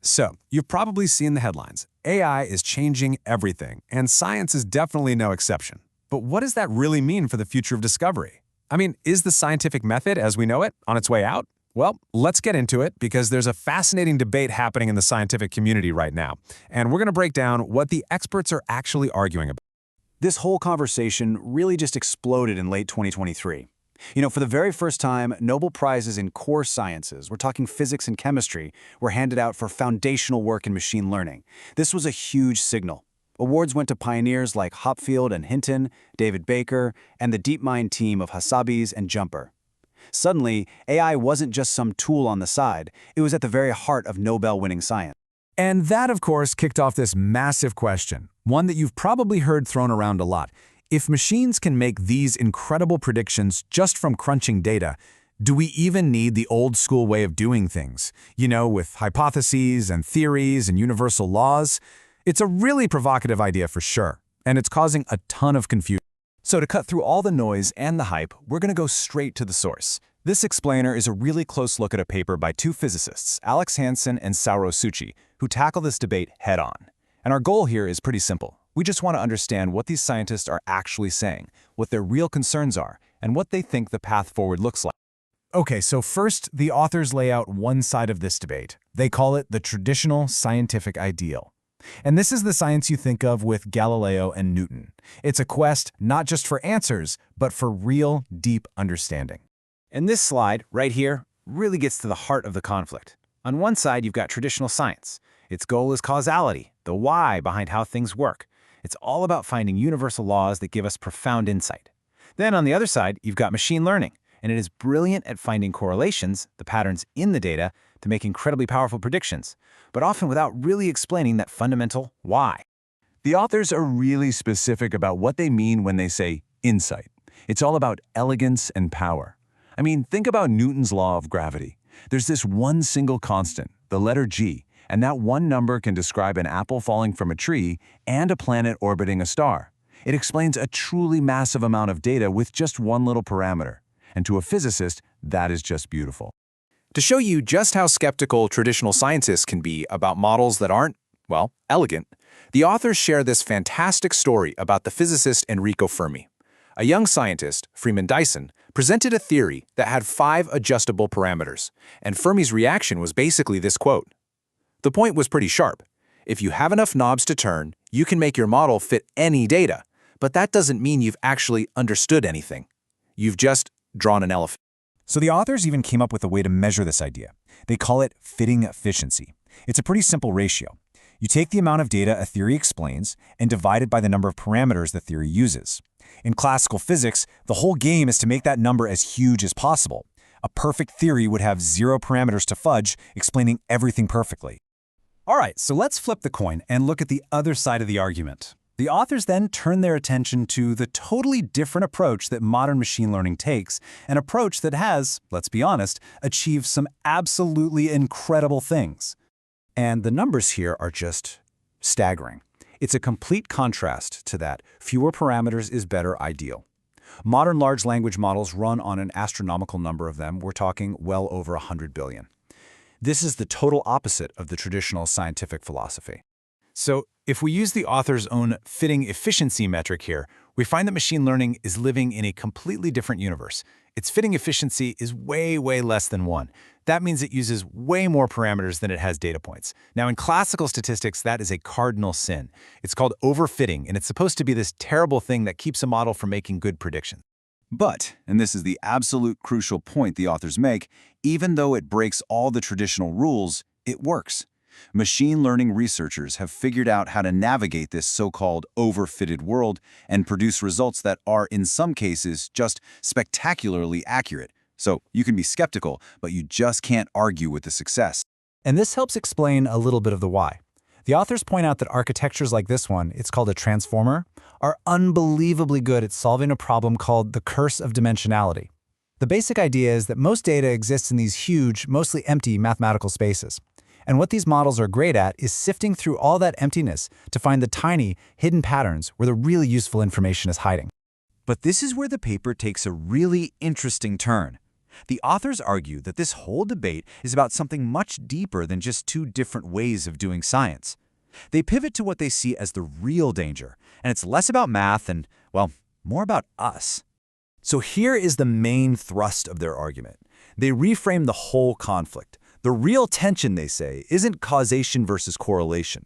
So, you've probably seen the headlines. AI is changing everything, and science is definitely no exception. But what does that really mean for the future of discovery? I mean, is the scientific method as we know it on its way out? Well, let's get into it because there's a fascinating debate happening in the scientific community right now, and we're going to break down what the experts are actually arguing about. This whole conversation really just exploded in late 2023. For the very first time, Nobel Prizes in core sciences, we're talking physics and chemistry, were handed out for foundational work in machine learning. This was a huge signal. Awards went to pioneers like Hopfield and Hinton, David Baker, and the DeepMind team of Hassabis and Jumper. Suddenly, AI wasn't just some tool on the side, it was at the very heart of Nobel-winning science. And that, of course, kicked off this massive question, one that you've probably heard thrown around a lot. If machines can make these incredible predictions just from crunching data, do we even need the old-school way of doing things? With hypotheses and theories and universal laws? It's a really provocative idea for sure, and it's causing a ton of confusion. So to cut through all the noise and the hype, we're going to go straight to the source. This explainer is a really close look at a paper by two physicists, Hansen and Sauro Succi, who tackle this debate head-on. And our goal here is pretty simple. We just want to understand what these scientists are actually saying, what their real concerns are, and what they think the path forward looks like. Okay, so first, the authors lay out one side of this debate. They call it the traditional scientific ideal. And this is the science you think of with Galileo and Newton. It's a quest not just for answers, but for real, deep understanding. And this slide, right here, really gets to the heart of the conflict. On one side, you've got traditional science. Its goal is causality, the why behind how things work. It's all about finding universal laws that give us profound insight. Then on the other side, you've got machine learning, and it is brilliant at finding correlations, the patterns in the data, to make incredibly powerful predictions, but often without really explaining that fundamental why. The authors are really specific about what they mean when they say insight. It's all about elegance and power. I mean, think about Newton's law of gravity. There's this one single constant, the letter G, and that one number can describe an apple falling from a tree and a planet orbiting a star. It explains a truly massive amount of data with just one little parameter. And to a physicist, that is just beautiful. To show you just how skeptical traditional scientists can be about models that aren't, well, elegant, the authors share this fantastic story about the physicist Enrico Fermi. A young scientist, Freeman Dyson, presented a theory that had 5 adjustable parameters, and Fermi's reaction was basically this quote. The point was pretty sharp. If you have enough knobs to turn, you can make your model fit any data, but that doesn't mean you've actually understood anything. You've just drawn an elephant. So the authors even came up with a way to measure this idea. They call it fitting efficiency. It's a pretty simple ratio. You take the amount of data a theory explains and divide it by the number of parameters the theory uses. In classical physics, the whole game is to make that number as huge as possible. A perfect theory would have 0 parameters to fudge, explaining everything perfectly. All right, so let's flip the coin and look at the other side of the argument. The authors then turn their attention to the totally different approach that modern machine learning takes, an approach that has, let's be honest, achieved some absolutely incredible things. And the numbers here are just staggering. It's a complete contrast to that fewer parameters is better ideal. Modern large language models run on an astronomical number of them. We're talking well over 100 billion. This is the total opposite of the traditional scientific philosophy. So, if we use the author's own fitting efficiency metric here, we find that machine learning is living in a completely different universe. Its fitting efficiency is way less than 1. That means it uses way more parameters than it has data points. Now, in classical statistics, that is a cardinal sin. It's called overfitting, and it's supposed to be this terrible thing that keeps a model from making good predictions. But, and this is the absolute crucial point the authors make, even though it breaks all the traditional rules, it works. Machine learning researchers have figured out how to navigate this so-called overfitted world and produce results that are, in some cases, just spectacularly accurate. So you can be skeptical, but you just can't argue with the success. And this helps explain a little bit of the why. The authors point out that architectures like this one, it's called a transformer, are unbelievably good at solving a problem called the curse of dimensionality. The basic idea is that most data exists in these huge, mostly empty mathematical spaces. And what these models are great at is sifting through all that emptiness to find the tiny, hidden patterns where the really useful information is hiding. But this is where the paper takes a really interesting turn. The authors argue that this whole debate is about something much deeper than just two different ways of doing science. They pivot to what they see as the real danger, and it's less about math and, well, more about us. So here is the main thrust of their argument. They reframe the whole conflict. The real tension, they say, isn't causation versus correlation.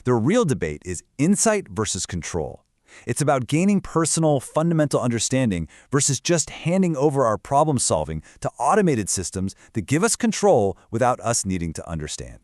The real debate is insight versus control. It's about gaining personal, fundamental understanding versus just handing over our problem solving to automated systems that give us control without us needing to understand.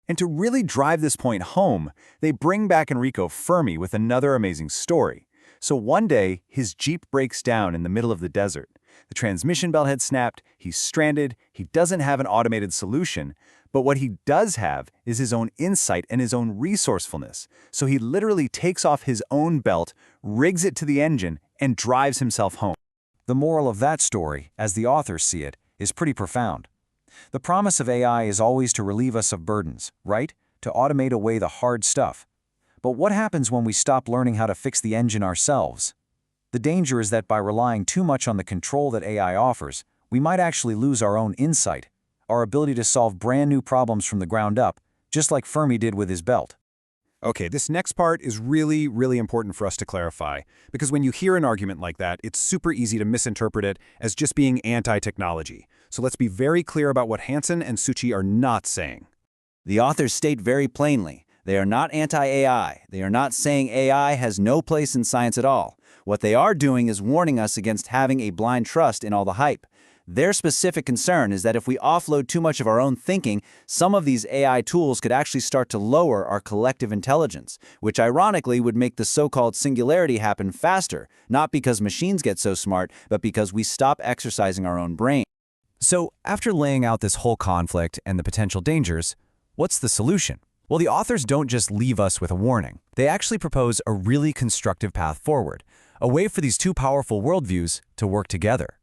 And to really drive this point home, they bring back Enrico Fermi with another amazing story. So one day, his Jeep breaks down in the middle of the desert. The transmission belt had snapped, he's stranded, he doesn't have an automated solution, but what he does have is his own insight and his own resourcefulness. So he literally takes off his own belt, rigs it to the engine, and drives himself home. The moral of that story, as the authors see it, is pretty profound. The promise of AI is always to relieve us of burdens, right? To automate away the hard stuff. But what happens when we stop learning how to fix the engine ourselves? The danger is that by relying too much on the control that AI offers, we might actually lose our own insight, our ability to solve brand new problems from the ground up, just like Fermi did with his belt. Okay, this next part is really, really important for us to clarify, because when you hear an argument like that, it's super easy to misinterpret it as just being anti-technology. So let's be very clear about what Hansen and Succi are not saying. The authors state very plainly, they are not anti-AI. They are not saying AI has no place in science at all. What they are doing is warning us against having a blind trust in all the hype. Their specific concern is that if we offload too much of our own thinking, some of these AI tools could actually start to lower our collective intelligence, which ironically would make the so-called singularity happen faster, not because machines get so smart, but because we stop exercising our own brain. So, after laying out this whole conflict and the potential dangers, what's the solution? Well, the authors don't just leave us with a warning. They actually propose a really constructive path forward, a way for these two powerful worldviews to work together.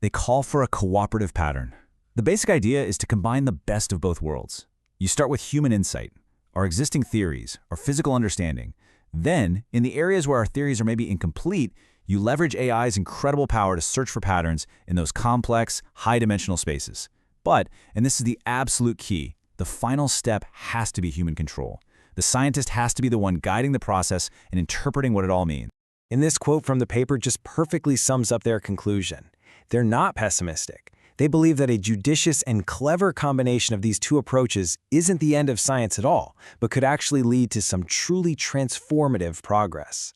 They call for a cooperative pattern. The basic idea is to combine the best of both worlds. You start with human insight, our existing theories, our physical understanding. Then, in the areas where our theories are maybe incomplete, you leverage AI's incredible power to search for patterns in those complex, high-dimensional spaces. But, and this is the absolute key, the final step has to be human control. The scientist has to be the one guiding the process and interpreting what it all means. And this quote from the paper just perfectly sums up their conclusion. They're not pessimistic. They believe that a judicious and clever combination of these two approaches isn't the end of science at all, but could actually lead to some truly transformative progress.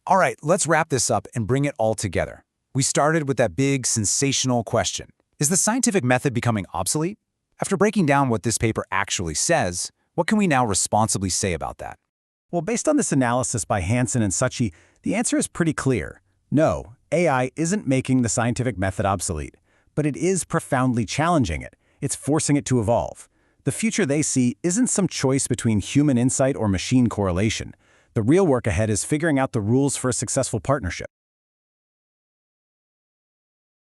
All right, let's wrap this up and bring it all together. We started with that big, sensational question. Is the scientific method becoming obsolete? After breaking down what this paper actually says, what can we now responsibly say about that? Well, based on this analysis by Hansen and Succi, the answer is pretty clear. No, AI isn't making the scientific method obsolete, but it is profoundly challenging it. It's forcing it to evolve. The future they see isn't some choice between human insight or machine correlation. The real work ahead is figuring out the rules for a successful partnership.